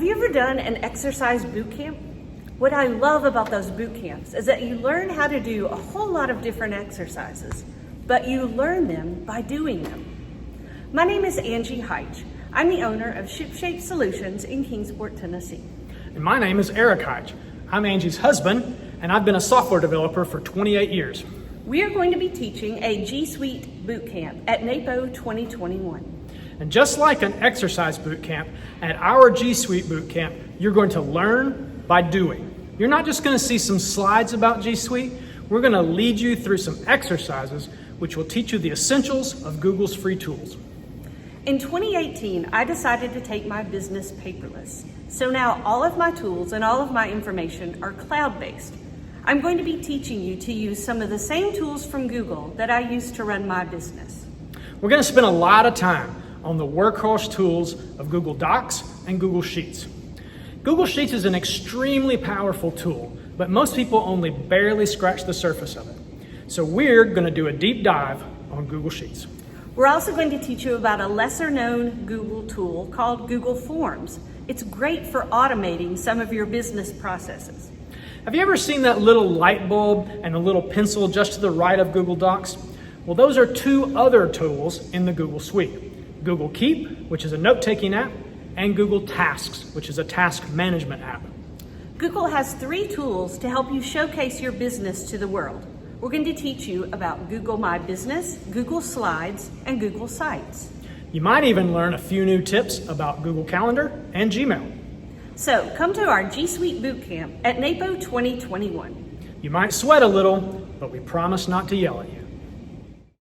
you ever done an exercise boot camp? What I love about those boot camps is that you learn how to do a whole lot of different exercises, but you learn them by doing them. My name is Angie Heitch. I'm the owner of ShipShape Solutions in Kingsport, Tennessee. And my name is Eric Heitch. I'm Angie's husband, and I've been a software developer for 28 years. We are going to be teaching a G Suite boot camp at NAPO 2021. And just like an exercise boot camp, at our G Suite boot camp, you're going to learn by doing. You're not just going to see some slides about G Suite. We're going to lead you through some exercises which will teach you the essentials of Google's free tools. In 2018, I decided to take my business paperless. So now all of my tools and all of my information are cloud-based. I'm going to be teaching you to use some of the same tools from Google that I use to run my business. We're going to spend a lot of time on the workhorse tools of Google Docs and Google Sheets. Google Sheets is an extremely powerful tool, but most people only barely scratch the surface of it. So we're going to do a deep dive on Google Sheets. We're also going to teach you about a lesser-known Google tool called Google Forms. It's great for automating some of your business processes. Have you ever seen that little light bulb and the little pencil just to the right of Google Docs? Well, those are two other tools in the Google Suite. Google Keep, which is a note-taking app, and Google Tasks, which is a task management app. Google has 3 tools to help you showcase your business to the world. We're going to teach you about Google My Business, Google Slides, and Google Sites. You might even learn a few new tips about Google Calendar and Gmail. So come to our G Suite Bootcamp at NAPO 2021. You might sweat a little, but we promise not to yell at you.